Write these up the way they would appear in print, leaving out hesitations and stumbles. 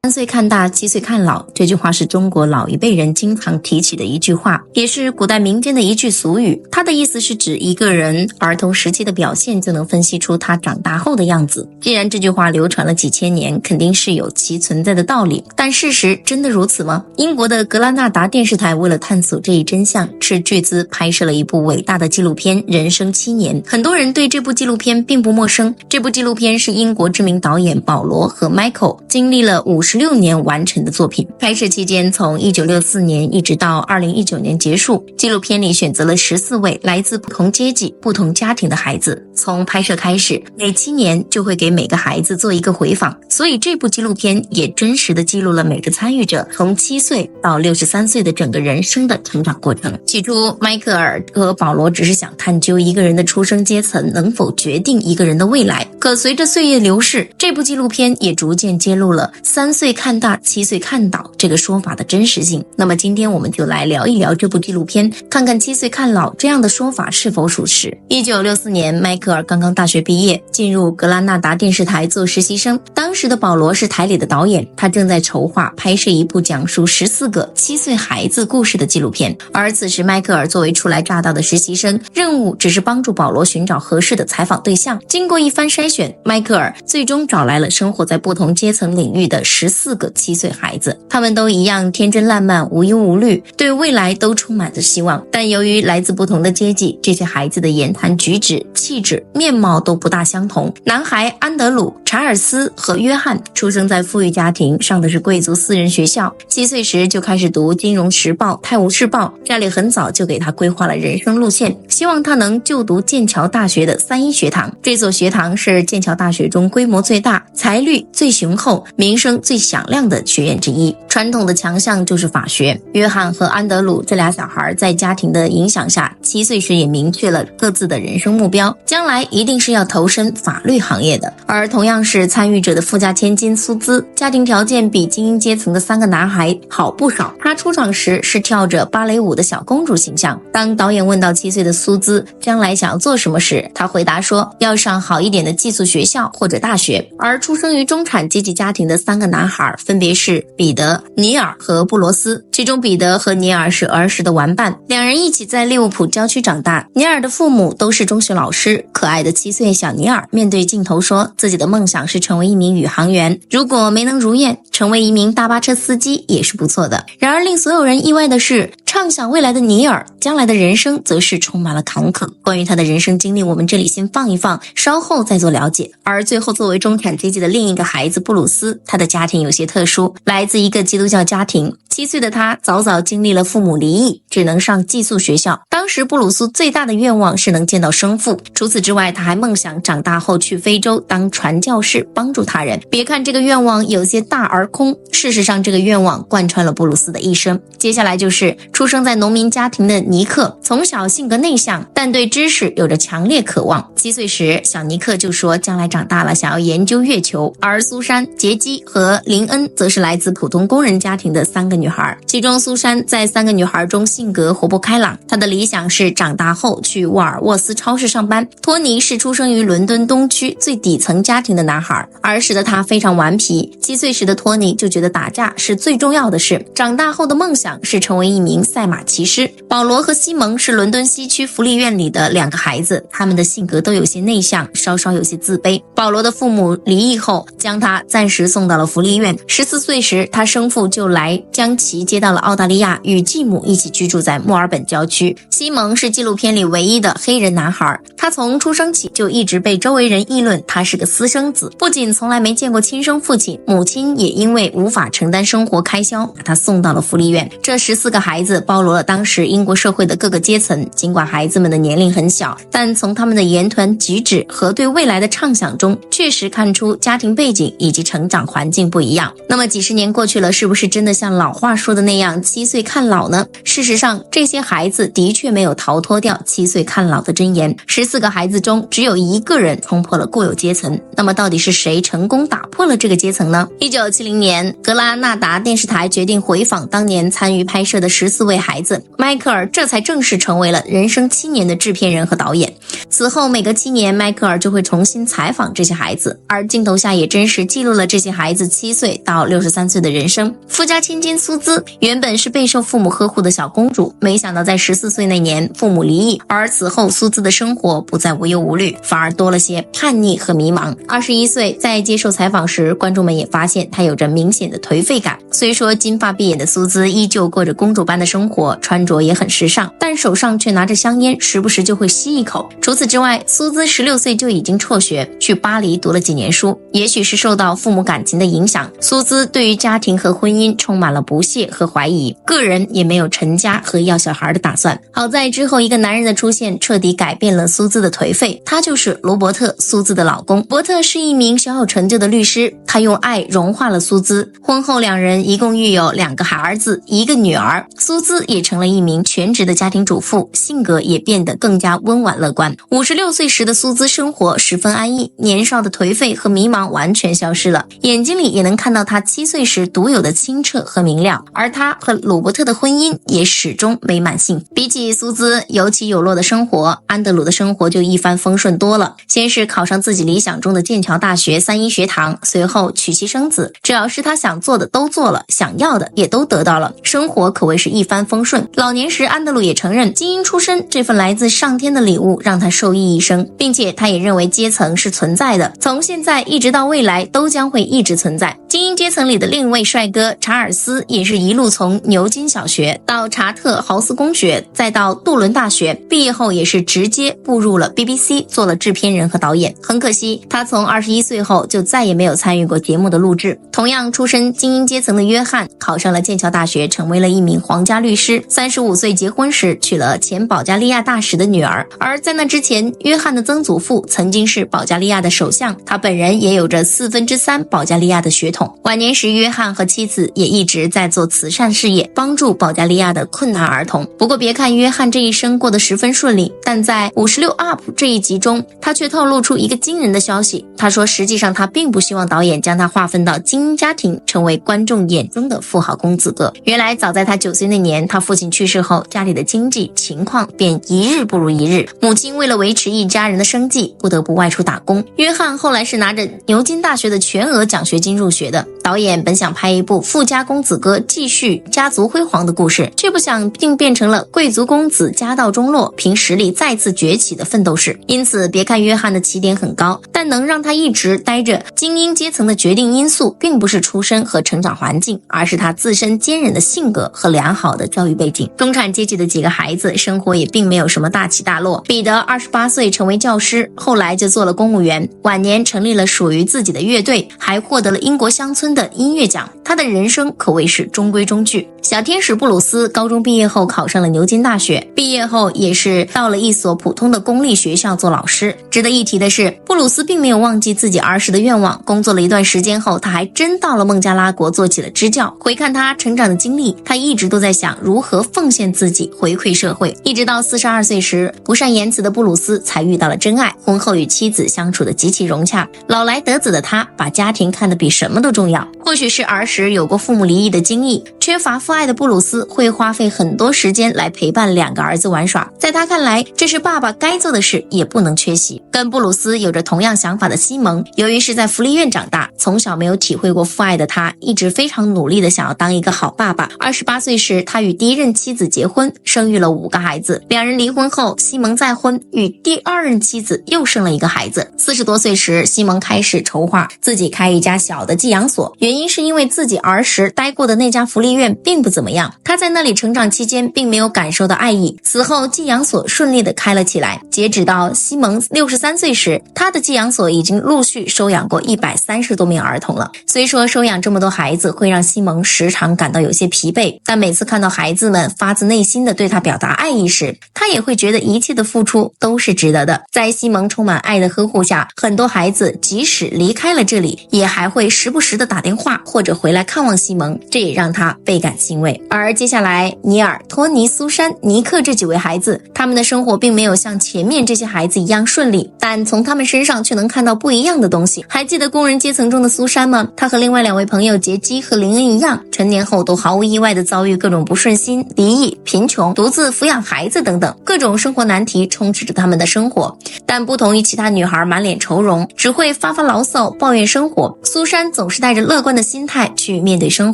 3岁看大，7岁看老，这句话是中国老一辈人经常提起的一句话，也是古代民间的一句俗语。它的意思是指一个人儿童时期的表现就能分析出他长大后的样子。既然这句话流传了几千年，肯定是有其存在的道理。但事实真的如此吗？英国的格拉纳达电视台为了探索这一真相，斥巨资拍摄了一部伟大的纪录片《人生7年》。很多人对这部纪录片并不陌生，这部纪录片是英国知名导演保罗和 Michael 经历了56年完成的作品。拍摄期间从1964年一直到2019年结束，纪录片里选择了14位来自不同阶级、不同家庭的孩子。从拍摄开始，每7年就会给每个孩子做一个回访，所以这部纪录片也真实地记录了每个参与者从7岁到63岁的整个人生的成长过程。起初，迈克尔和保罗只是想探究一个人的出生阶层能否决定一个人的未来，可随着岁月流逝，这部纪录片也逐渐揭露了3岁看大7岁看老这个说法的真实性。那么今天我们就来聊一聊这部纪录片，看看7岁看老这样的说法是否属实。1964年，迈克尔刚刚大学毕业，进入格拉纳达电视台做实习生。当时的保罗是台里的导演，他正在筹划拍摄一部讲述14个7岁孩子故事的纪录片。而此时迈克尔作为初来乍到的实习生，任务只是帮助保罗寻找合适的采访对象。经过一番筛选，迈克尔最终找来了生活在不同阶层领域的14个7岁孩子，他们都一样天真烂漫、无忧无虑，对未来都充满着希望。但由于来自不同的阶级，这些孩子的言谈举止、气质、面貌都不大相同。男孩安德鲁、查尔斯和约翰出生在富裕家庭，上的是贵族私人学校，7岁时就开始读《金融时报》《泰晤士报》，家里很早就给他规划了人生路线，希望他能就读剑桥大学的3一学堂。这所学堂是剑桥大学中规模最大、财力最雄厚、名声最响亮的学院之一。传统的强项就是法学。约翰和安德鲁这俩小孩在家庭的影响下，7岁时也明确了各自的人生目标，将来一定是要投身法律行业的。而同样是参与者的富家千金苏兹，家庭条件比精英阶层的3个男孩好不少。她出场时是跳着芭蕾舞的小公主形象。当导演问到7岁的苏兹将来想要做什么时，她回答说要上好一点的寄宿学校或者大学。而出生于中产阶级家庭的3个男孩分别是彼得、尼尔和布罗斯，其中彼得和尼尔是儿时的玩伴，两人一起在利物浦郊区长大。尼尔的父母都是中学老师，可爱的7岁小尼尔面对镜头说自己的梦想是成为一名宇航员，如果没能如愿，成为一名大巴车司机也是不错的。然而令所有人意外的是，畅想未来的尼尔将来的人生则是充满了坎坷。关于他的人生经历，我们这里先放一放，稍后再做了解。而最后作为中产阶级的另一个孩子布鲁斯，他的家庭有些特殊，来自一个基督教家庭。7岁的他早早经历了父母离异，只能上寄宿学校。当时布鲁斯最大的愿望是能见到生父，除此之外他还梦想长大后去非洲当传教士，帮助他人。别看这个愿望有些大而空，事实上这个愿望贯穿了布鲁斯的一生。接下来就是出生在农民家庭的尼克，从小性格内向，但对知识有着强烈渴望。7岁时，小尼克就说将来长大了想要研究月球。而苏珊、杰基和林恩则是来自普通工人家庭的3个女孩，其中苏珊在3个女孩中性格活泼开朗，她的理想是长大后去沃尔沃斯超市上班。托尼是出生于伦敦东区最底层家庭的男孩，儿时的他非常顽皮。7岁时的托尼就觉得打架是最重要的事，长大后的梦想是成为一名赛马骑师。保罗和西蒙是伦敦西区福利院里的2个孩子，他们的性格都有些内向，稍稍有些自卑。保罗的父母离异后，将他暂时送到了福利院。14岁时，他生父就来将其接到了澳大利亚，与继母一起居住在墨尔本郊区。西蒙是纪录片里唯一的黑人男孩，他从出生起就一直被周围人议论他是个私生子，不仅从来没见过亲生父亲，母亲也因为无法承担生活开销，把他送到了福利院。这14个孩子包罗了当时英国社会的各个阶层，尽管孩子们的年龄很小，但从他们的言谈举止和对未来的畅想中，确实看出家庭背景以及成长环境不一样。那么几十年过去了，是不是真的像老话说的那样7岁看老呢？事实实上，这些孩子的确没有逃脱掉7岁看老的箴言，14个孩子中只有1个人冲破了固有阶层。那么到底是谁成功打破了这个阶层呢？1970年，格拉纳达电视台决定回访当年参与拍摄的14位孩子，迈克尔这才正式成为了人生7年的制片人和导演。此后每隔7年，迈克尔就会重新采访这些孩子，而镜头下也真实记录了这些孩子7岁到63岁的人生。富家千金苏兹原本是备受父母呵护的小公主，没想到在14岁那年父母离异，而此后苏兹的生活不再无忧无虑，反而多了些叛逆和迷茫。21岁在接受采访时，观众们也发现她有着明显的颓废感。虽说金发碧眼的苏兹依旧过着公主般的生活，穿着也很时尚，但手上却拿着香烟，时不时就会吸一口。除此之外，苏兹16岁就已经辍学，去巴黎读了几年书。也许是受到父母感情的影响，苏兹对于家庭和婚姻充满了不屑和怀疑，个人也没有成家和要小孩的打算。好在之后一个男人的出现彻底改变了苏兹的颓废，他就是罗伯特，苏兹的老公。伯特是一名小有成就的律师，他用爱融化了苏兹。婚后两人一共育有2个儿子1个女儿，苏兹也成了一名全职的家庭主妇，性格也变得更加温婉乐观。56岁时的苏兹生活十分安逸，年少的颓废和迷茫完全消失了，眼睛里也能看到他7岁时独有的清澈和明亮。而他和鲁伯特的婚姻也始终美满幸福。比起苏兹有起有落的生活，安德鲁的生活就一帆风顺多了。先是考上自己理想中的剑桥大学3一学堂，随后娶妻生子，只要是他想做的都做了，想要的也都得到了，生活可谓是一帆风顺。老年时，安德鲁也承认精英出身这份来自上天的礼物让他受益一生，并且他也认为阶层是存在的，从现在一直到未来都将会一直存在。精英阶层里的另一位帅哥查尔斯也是一路从牛津小学到查特豪斯公学，再到杜伦大学，毕业后也是直接步入了 BBC 做了制片人和导演。很可惜，他从21岁后就再也没有参与过节目的录制。同样出身精英阶层的约翰考上了剑桥大学，成为了一名皇家律师。35岁结婚时娶了前保加利亚大使的女儿，而在那之前，约翰的曾祖父曾经是保加利亚的首相，他本人也有着3/4保加利亚的血统。晚年时，约翰和妻子也一直在做慈善事业，帮助保加利亚的困难儿童。不过别看约翰这一生过得十分顺利，但在56 UP 这一集中，他却透露出一个惊人的消息。他说实际上他并不希望导演将他划分到精英家庭，成为观众眼中的富豪公子哥。原来早在他9岁那年，他父亲去世后，家里的经济情况便一日不如一日，母亲为了维持一家人的生计，不得不外出打工。约翰后来是拿着牛津大学的全额奖学金入学的。导演本想拍一部富家公子哥继续家族辉煌的故事，却不想竟变成了贵族公子家道中落，凭实力再次崛起的奋斗史。因此别看约翰的起点很高，但能让他一直待着精英阶层的决定因素并不是出身和成长环境，而是他自身坚韧的性格和良好的教育背景。中产阶级的几个孩子生活也并没有什么大起大落。彼得28岁成为教师，后来就做了公务员，晚年成立了属于自己的乐队，还获得了英国乡村的音乐奖。他的人生可谓是中规中矩。小天使布鲁斯高中毕业后考上了牛津大学，毕业后也是到了一所普通的公立学校做老师。值得一提的是，布鲁斯并没有忘记自己儿时的愿望，工作了一段时间后，他还真到了孟加拉国做起了支教。回看他成长的经历，他一直都在想如何奉献自己回馈社会。一直到42岁时，不善言辞的布鲁斯才遇到了真爱，婚后与妻子相处的极其融洽。老来得子的他把家庭看得比什么都重要。或许是儿时有过父母离异的经历，缺乏父爱的布鲁斯会花费很多时间来陪伴2个儿子玩耍。在他看来，这是爸爸该做的事，也不能缺席。跟布鲁斯有着同样想法的西蒙，由于是在福利院长大，从小没有体会过父爱的他，一直非常努力的想要当一个好爸爸。28岁时，他与第一任妻子结婚，生育了5个孩子。2人离婚后，西蒙再婚，与第2任妻子又生了1个孩子。40多岁时，西蒙开始筹划自己开一家小的寄养所，原因是因为自己儿时待过的那家福利院并不怎么样，他在那里成长期间并没有感受到爱意。此后寄养所顺利的开了起来，截止到西蒙63岁时，他的寄养所已经陆续收养过130多名儿童了。虽说收养这么多孩子会让西蒙时常感到有些疲惫，但每次看到孩子们发自内心的对他表达爱意时，他也会觉得一切的付出都是值得的。在西蒙充满爱的呵护下，很多孩子即使离开了这里，也还会时不时的打电话或者回来看望西蒙，这也让他倍感欣慰。欣慰。而接下来，尼尔、托尼、苏珊、尼克这几位孩子，他们的生活并没有像前面这些孩子一样顺利，但从他们身上却能看到不一样的东西。还记得工人阶层中的苏珊吗？她和另外2位朋友杰基和林恩一样，成年后都毫无意外地遭遇各种不顺心、离异、贫穷、独自抚养孩子等等，各种生活难题充斥着他们的生活。但不同于其他女孩满脸愁容，只会发发牢骚、抱怨生活，苏珊总是带着乐观的心态去面对生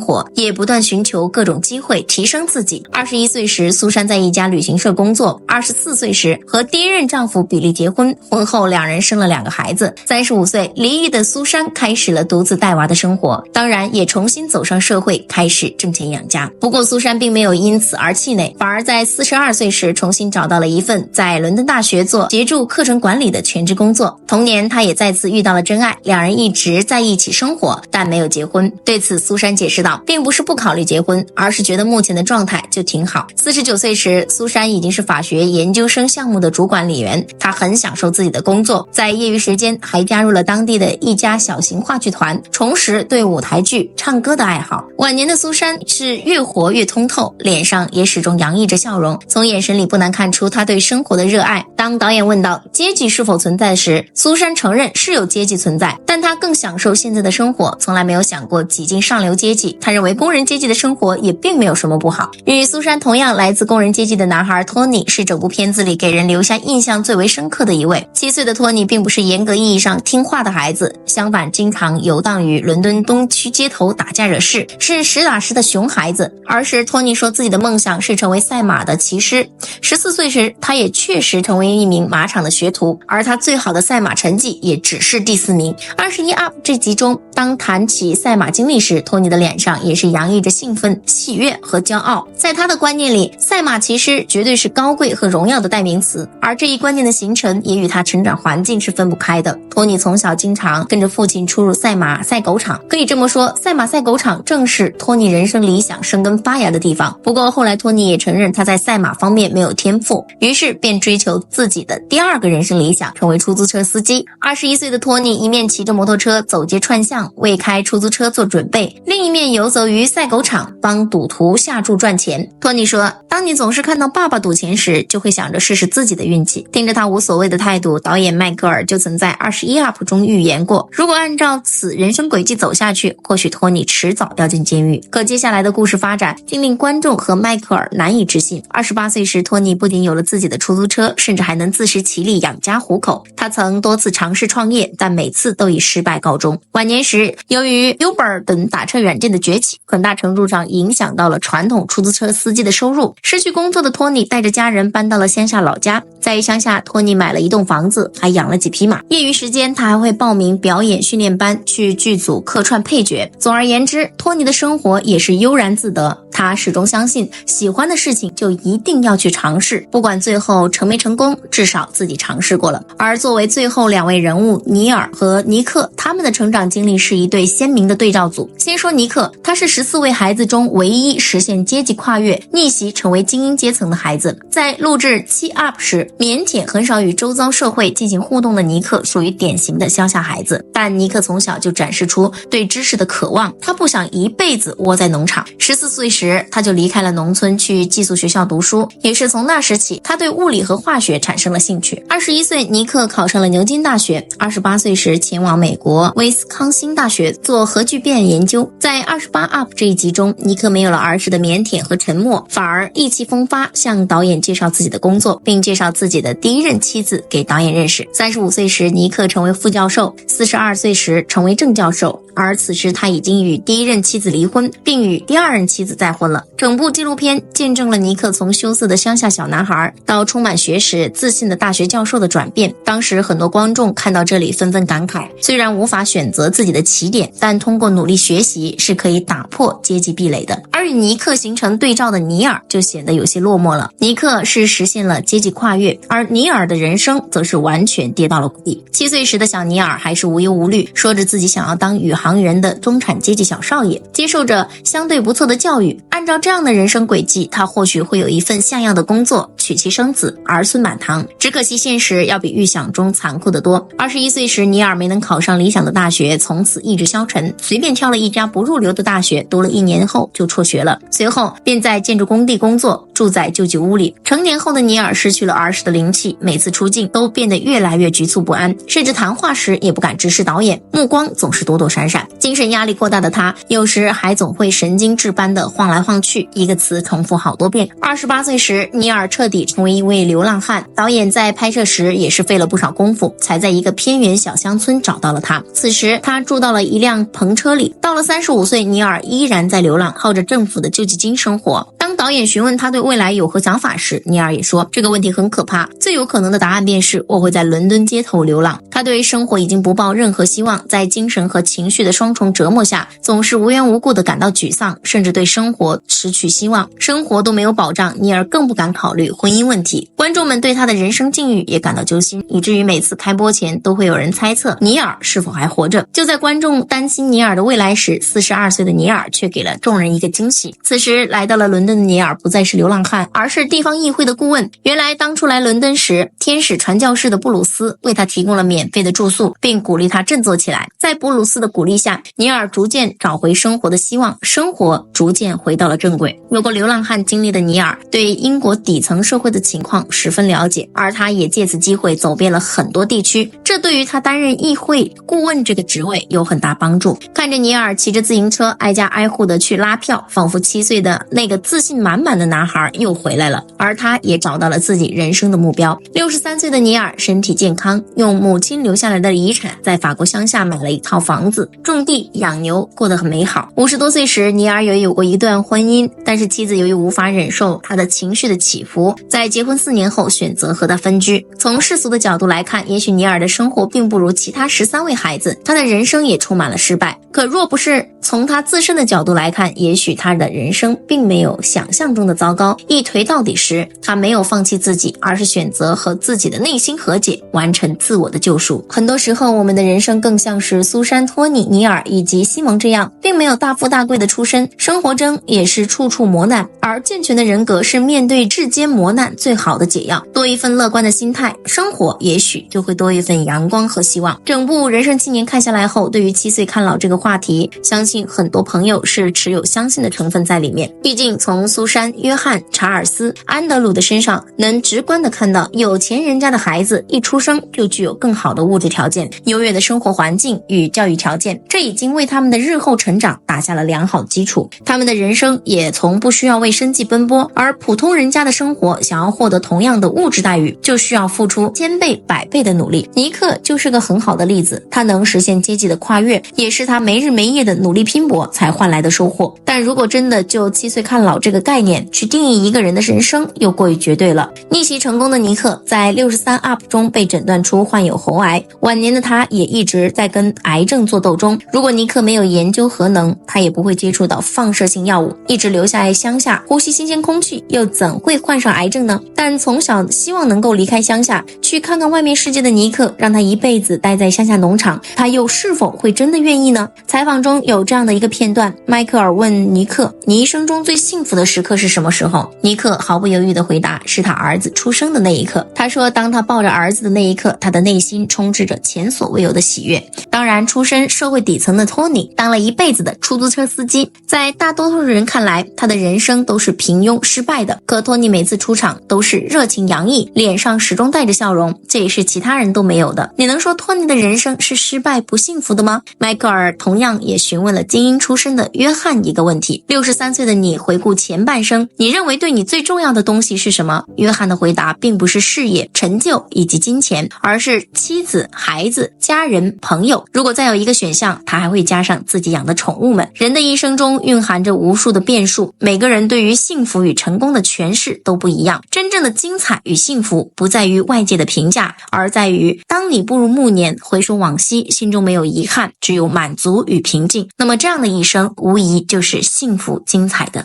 活，也不断寻求各种机会提升自己。21岁时，苏珊在一家旅行社工作；24岁时和第一任丈夫比利结婚，婚后2人生了2个孩子。35岁离异的苏珊开始了独自带娃的生活，当然也重新走上社会，开始挣钱养家。不过苏珊并没有因此而气馁，反而在42岁时重新找到了一份在伦敦大学做协助课程管理的全职工作。同年她也再次遇到了真爱，2人一直在一起生活，但没有结婚。对此苏珊解释道，并不是不考虑结婚，而是觉得目前的状态就挺好。49岁时，苏珊已经是法学研究生项目的主管理员，她很享受自己的工作，在业余时间还加入了当地的一家小型话剧团，重拾对舞台剧、唱歌的爱好。晚年的苏珊是越活越通透，脸上也始终洋溢着笑容，从眼神里不难看出她对生活的热爱。当导演问到阶级是否存在时，苏珊承认是有阶级存在，但她更享受现在的生活，从来没有想过挤进上流阶级。她认为工人阶级的生活也并没有什么不好。与苏珊同样来自工人阶级的男孩托尼是整部片子里给人留下印象最为深刻的一位。7岁的托尼并不是严格意义上听话的孩子，相反经常游荡于伦敦东区街头打架惹事，是实打实的熊孩子。儿时托尼说自己的梦想是成为赛马的骑师，14岁时他也确实成为一名马场的学徒，而他最好的赛马成绩也只是第4名。21 UP 这集中，当谈起赛马经历时，托尼的脸上也是洋溢着兴奋、喜悦和骄傲。在他的观念里，赛马骑师绝对是高贵和荣耀的代名词，而这一观念的形成也与他成长环境是分不开的。托尼从小经常跟着父亲出入赛马赛狗场，可以这么说，赛马赛狗场正是托尼人生理想生根发芽的地方。不过后来托尼也承认他在赛马方面没有天赋，于是便追求自己的第2个人生理想，成为出租车司机。21岁的托尼一面骑着摩托车走街串巷为开出租车做准备，另一面游走于赛狗场帮赌徒下注赚钱。托尼说，当你总是看到爸爸赌钱时，就会想着试试自己的运气。听着他无所谓的态度，导演迈克尔就曾在21 UP 中预言过，如果按照此人生轨迹走下去，或许托尼迟早掉进监狱。可接下来的故事发展竟令观众和迈克尔难以置信。28岁时，托尼不仅有了自己的出租车，甚至还能自食其力养家糊口。他曾多次尝试创业，但每次都以失败告终。晚年时，由于 Uber 等打车软件的崛起，很大程度上影响到了传统出租车司机的收入。失去工作的托尼带着家人搬到了乡下老家，在乡下，托尼买了一栋房子，还养了几匹马。业余时间，他还会报名表演训练班，去剧组客串配角。总而言之，托尼的生活也是悠然自得。他始终相信，喜欢的事情就一定要去尝试，不管最后成没成功，至少自己尝试过了。而作为最后2位人物尼尔和尼克，他们的成长经历是一对鲜明的对照组。先说尼克，他是14位孩子中唯一实现阶级跨越、逆袭成为精英阶层的孩子。在录制7 UP 时，腼腆很少与周遭社会进行互动的尼克属于典型的乡下孩子，但尼克从小就展示出对知识的渴望，他不想一辈子窝在农场。14岁时，他就离开了农村去寄宿学校读书，也是从那时起，他对物理和化学产生了兴趣。21岁，尼克考上了牛津大学，28岁时前往美国威斯康辛大学做核聚变研究。在28 UP 这一集中，尼克没有了儿时的腼腆和沉默，反而意气风发，向导演介绍自己的工作，并介绍自己的第1任妻子给导演认识。35岁时，尼克成为副教授，42岁时成为正教授，而此时他已经与第1任妻子离婚，并与第2任妻子再婚了。整部纪录片见证了尼克从羞涩的乡下小男孩到充满学识、自信的大学教授的转变。当时很多观众看到这里纷纷感慨，虽然无法选择自己的起点，但通过努力学习是可以打破阶级壁垒的。而与尼克形成对照的尼尔就显得有些落寞了。尼克是实现了阶级跨越，而尼尔的人生则是完全跌到了谷底。7岁时的小尼尔还是无忧无虑，说着自己想要当宇航旁人的中产阶级小少爷，接受着相对不错的教育。按照这样的人生轨迹，他或许会有一份像样的工作，娶妻生子，儿孙满堂。只可惜现实要比预想中残酷得多。21岁时，尼尔没能考上理想的大学，从此意志消沉，随便挑了一家不入流的大学，读了1年后就辍学了。随后便在建筑工地工作，住在旧旧屋里。成年后的尼尔失去了儿时的灵气，每次出镜都变得越来越局促不安，甚至谈话时也不敢直视导演，目光总是躲躲闪闪。精神压力过大的他，有时还总会神经质般的晃来晃去，一个词重复好多遍。28岁时，尼尔彻底成为一位流浪汉。导演在拍摄时也是费了不少功夫，才在一个偏远小乡村找到了他。此时他住到了一辆篷车里。到了35岁，尼尔依然在流浪，靠着政府的救济金生活。当导演询问他对未来有何想法时，尼尔也说，这个问题很可怕，最有可能的答案便是我会在伦敦街头流浪。他对生活已经不抱任何希望，在精神和情绪的双重折磨下，总是无缘无故地感到沮丧，甚至对生活失去希望。生活都没有保障，尼尔更不敢考虑婚姻问题。观众们对他的人生境遇也感到揪心，以至于每次开播前都会有人猜测尼尔是否还活着。就在观众担心尼尔的未来时，42岁的尼尔却给了众人一个惊喜。此时来到了伦敦的尼尔不再是流浪汉，而是地方议会的顾问。原来当初来伦敦时，天使传教士的布鲁斯为他提供了免费的住宿，并鼓励他振作起来。在布鲁斯的鼓励下，尼尔逐渐找回生活的希望，生活逐渐回到了正轨。有过流浪汉经历的尼尔对英国底层社会的情况十分了解，而他也借此机会走遍了很多地区，这对于他担任议会顾问这个职位有很大帮助。看着尼尔骑着自行车挨家挨户的去拉票，仿佛7岁的那个自信满满的男孩又回来了，而他也找到了自己人生的目标。63岁的尼尔身体健康，用母亲留下来的遗产在法国乡下买了一套房子，种地养牛，过得很美好。50多岁时，尼尔也有过一段婚姻，但是妻子由于无法忍受他的情绪的起伏，在结婚4年后选择和他分居。从世俗的角度来看，也许尼尔的生活并不如其他13位孩子，他的人生也充满了失败。可若不是从他自身的角度来看，也许他的人生并没有想象中的糟糕。一颓到底时，他没有放弃自己，而是选择和自己的内心和解，完成自我的救赎。很多时候，我们的人生更像是苏珊、托尼、尼尔以及西蒙这样，并没有大富大贵的出身，生活中也是处处磨难，而健全的人格是面对世间磨难最好的解药。多一份乐观的心态，生活也许就会多一份阳光和希望。整部《人生7年》看下来后，对于7岁看老这个话题，相信很多朋友是持有相信的成分在里面。毕竟从苏珊、约翰、查尔斯、安德鲁的身上，能直观的看到有钱人家的孩子一出生就具有更好的物质条件、优越的生活环境与教育条件，这已经为他们的日后成长打下了良好基础。他们的人生也从不需要为生计奔波，而普通人家的生活想要获得同样的物质待遇，就需要付出1000倍、100倍的努力。尼克就是个很好的例子，他能实现阶级的跨越，也是他没日没夜的努力拼搏才换来的收获。但如果真的就7岁看老这个概念去定义一个人的人生，又过于绝对了。逆袭成功的尼克在63 UP 中被诊断出患有喉癌，晚年的他也一直在跟癌症做斗争。如果尼克没有研究核能，他也不会接触到放射性药物，一直留下来乡下呼吸新鲜空气，又怎会患上癌症呢？但从小希望能够离开乡下去看看外面世界的尼克，让他一辈子待在乡下农场，他又是否会真的愿意呢？采访中有这样的一个片段，迈克尔问尼克，你一生中最幸福的时刻是什么时候？尼克毫不犹豫地回答，是他儿子出生的那一刻。他说，当他抱着儿子的那一刻，他的内心充斥着前所未有的喜悦。当然，出身社会底层的托尼当了一辈子的出租车司机，在大多数人看来，他的人生都是平庸失败的。可托尼每次出场都是热情洋溢，脸上始终带着笑容，这也是其他人都没有的。你能说托尼的人生是失败不幸福的吗？迈克尔同样也询问了精英出身的约翰一个问题：63岁的你回顾前半生，你认为对你最重要的东西是什么？约翰的回答并不是事业、成就以及金钱，而是妻子、孩子、家人、朋友。如果再有一个选项，他还会加上自己养的宠物们。人的一生中蕴含着无数的变数，每个人对于幸福与成功的诠释都不一样。真正的精彩与幸福不在于外界的评价，而在于当你步入暮年，回首往昔，心中没有遗憾，只有满足与平静，那么这样的一生无疑就是幸福精彩的。